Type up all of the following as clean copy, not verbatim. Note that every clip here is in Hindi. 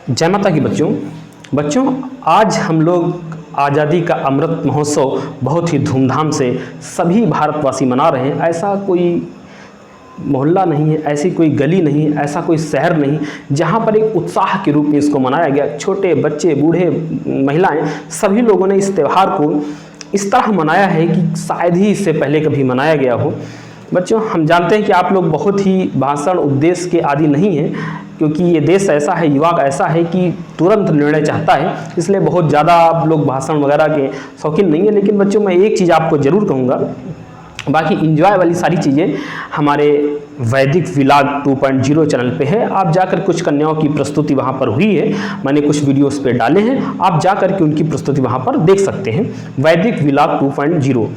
जय माता की बच्चों आज हम लोग आज़ादी का अमृत महोत्सव बहुत ही धूमधाम से सभी भारतवासी मना रहे हैं। ऐसा कोई मोहल्ला नहीं है, ऐसी कोई गली नहीं, ऐसा कोई शहर नहीं जहां पर एक उत्साह के रूप में इसको मनाया गया। छोटे बच्चे, बूढ़े, महिलाएं, सभी लोगों ने इस त्यौहार को इस तरह मनाया है कि शायद ही इससे पहले कभी मनाया गया हो। बच्चों, हम जानते हैं कि आप लोग बहुत ही भाषण उपदेश के आदी नहीं हैं, क्योंकि ये देश ऐसा है, युवा ऐसा है कि तुरंत निर्णय चाहता है, इसलिए बहुत ज़्यादा आप लोग भाषण वगैरह के शौकीन नहीं है। लेकिन बच्चों, मैं एक चीज़ आपको ज़रूर कहूँगा, बाकी इंजॉय वाली सारी चीज़ें हमारे वैदिक विलाग 2.0 चैनल पे है। आप जाकर कुछ कन्याओं की प्रस्तुति वहाँ पर हुई है, मैंने कुछ वीडियोस पे डाले हैं, आप जाकर के उनकी प्रस्तुति वहाँ पर देख सकते हैं। वैदिक विलाग 2.0।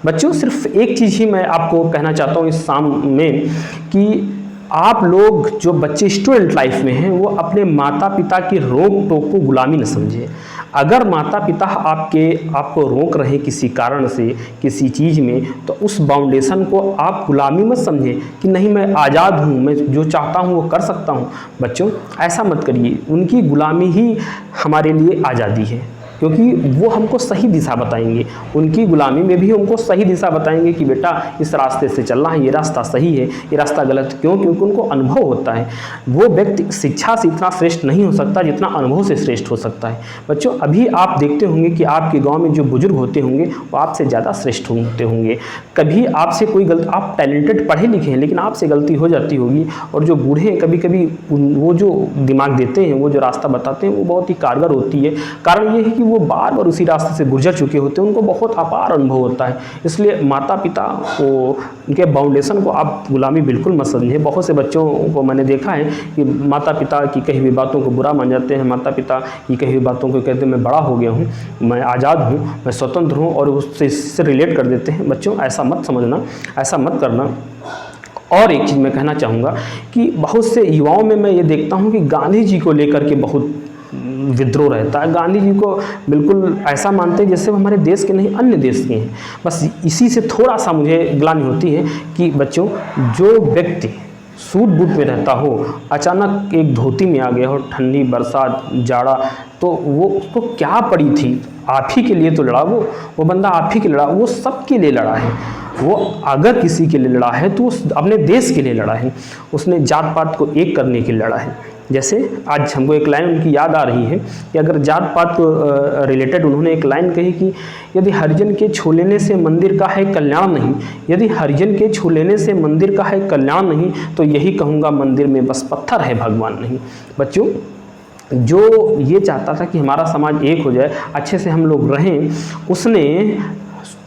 बच्चों, सिर्फ एक चीज़ ही मैं आपको कहना चाहता हूँ इस शाम में कि आप लोग जो बच्चे स्टूडेंट लाइफ में हैं वो अपने माता पिता की रोक टोक को गुलामी न समझें। अगर माता पिता आपको रोक रहे किसी कारण से किसी चीज़ में, तो उस बाउंडेशन को आप गुलामी मत समझें कि नहीं मैं आज़ाद हूँ, मैं जो चाहता हूँ वो कर सकता हूँ। बच्चों, ऐसा मत करिए। उनकी गुलामी ही हमारे लिए आज़ादी है, क्योंकि वो हमको सही दिशा बताएंगे। उनकी गुलामी में भी हमको सही दिशा बताएंगे कि बेटा इस रास्ते से चलना है, ये रास्ता सही है, ये रास्ता गलत क्यों, क्योंकि उनको अनुभव होता है। वो व्यक्ति शिक्षा से इतना श्रेष्ठ नहीं हो सकता जितना अनुभव से श्रेष्ठ हो सकता है। बच्चों, अभी आप देखते होंगे कि आपके गांव में जो बुजुर्ग होते होंगे वो आपसे ज़्यादा श्रेष्ठ होते होंगे। कभी आपसे कोई गलती, आप टैलेंटेड पढ़े लिखे हैं लेकिन आपसे गलती हो जाती होगी, और जो बूढ़े हैं कभी कभी वो जो दिमाग देते हैं, वो जो रास्ता बताते हैं, वो बहुत ही कारगर होती है। कारण ये है कि वो बार बार उसी रास्ते से गुजर चुके होते हैं, उनको बहुत अपार अनुभव होता है। इसलिए माता पिता को, उनके बाउंडेशन को आप गुलामी बिल्कुल मत समझें। बहुत से बच्चों को मैंने देखा है कि माता पिता की कही हुई बातों को बुरा मान जाते हैं, माता पिता की कही हुई बातों को कहते हैं मैं बड़ा हो गया हूँ, मैं आज़ाद हूँ, मैं स्वतंत्र हूँ, और उससे रिलेट कर देते हैं। बच्चों, ऐसा मत समझना, ऐसा मत करना। और एक चीज़ मैं कहना चाहूँगा कि बहुत से युवाओं में मैं ये देखता हूँ कि गांधी जी को लेकर के बहुत विद्रोह रहता है। गांधी जी को बिल्कुल ऐसा मानते हैं जैसे वो हमारे देश के नहीं, अन्य देश के हैं। बस इसी से थोड़ा सा मुझे ग्लानि होती है कि बच्चों, जो व्यक्ति सूट बूट में रहता हो, अचानक एक धोती में आ गया हो, ठंडी, बरसात, जाड़ा, तो वो उसको क्या पड़ी थी? आप ही के लिए तो लड़ा वो बंदा आप ही के लड़ा, वो सबके लिए लड़ा है। वो अगर किसी के लिए लड़ा है तो वो अपने देश के लिए लड़ा है। उसने जात पात को एक करने के लिए लड़ा है। जैसे आज हमको एक लाइन उनकी याद आ रही है कि अगर जात पात को रिलेटेड उन्होंने एक लाइन कही कि यदि हरिजन के छू लेने से मंदिर का है कल्याण नहीं, यदि हरिजन के छू लेने से मंदिर का है कल्याण नहीं, तो यही कहूँगा मंदिर में बस पत्थर है भगवान नहीं। बच्चों, जो ये चाहता था कि हमारा समाज एक हो जाए, अच्छे से हम लोग रहें, उसने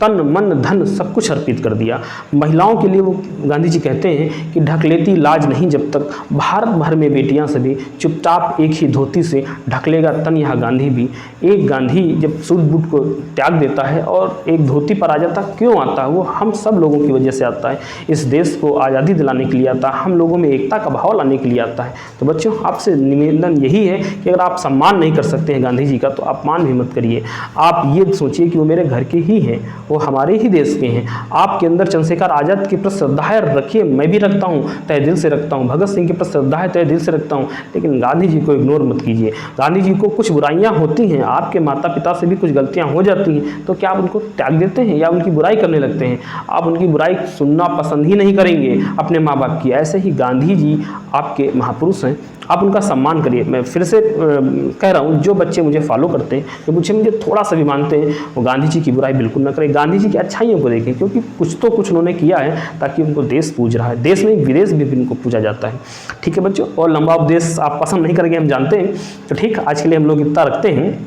तन मन धन सब कुछ अर्पित कर दिया। महिलाओं के लिए वो गांधी जी कहते हैं कि ढक लेती लाज नहीं जब तक, भारत भर में बेटियां सभी चुपचाप एक ही धोती से ढक लेगा तन यह गांधी भी। एक गांधी जब सूट बूट को त्याग देता है और एक धोती पर आ जाता, क्यों आता है? वो हम सब लोगों की वजह से आता है। इस देश को आज़ादी दिलाने के लिए आता है, हम लोगों में एकता का भाव लाने के लिए आता है। तो बच्चों, आपसे निवेदन यही है कि अगर आप सम्मान नहीं कर सकते हैं गांधी जी का, तो अपमान भी मत करिए। आप ये सोचिए कि वो मेरे घर के ही हैं, वो हमारे ही देश के हैं। आपके अंदर चंद्रशेखर आज़ाद के प्रति श्रद्धा है, रखिए, मैं भी रखता हूँ, तहे दिल से रखता हूँ। भगत सिंह के प्रति श्रद्धा है, तहे दिल से रखता हूँ। लेकिन गांधी जी को इग्नोर मत कीजिए। गांधी जी को कुछ बुराइयां होती हैं, आपके माता पिता से भी कुछ गलतियां हो जाती हैं, तो क्या आप उनको त्याग देते हैं या उनकी बुराई करने लगते हैं? आप उनकी बुराई सुनना पसंद ही नहीं करेंगे अपने माँ बाप की। ऐसे ही गांधी जी आपके महापुरुष हैं, आप उनका सम्मान करिए। मैं फिर से कह रहा हूँ, जो बच्चे मुझे फॉलो करते हैं, जो मुझे थोड़ा सा भी मानते हैं, वो गांधी जी की बुराई बिल्कुल ना करें। गांधी जी की अच्छाइयों को देखें, क्योंकि कुछ तो कुछ उन्होंने किया है ताकि उनको देश पूज रहा है। देश नहीं, विदेश भी उनको पूजा जाता है। ठीक है बच्चों, और लंबा उपदेश आप पसंद नहीं करेंगे, हम जानते हैं। तो ठीक, आज के लिए हम लोग इतना रखते हैं।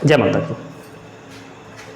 जय माता की।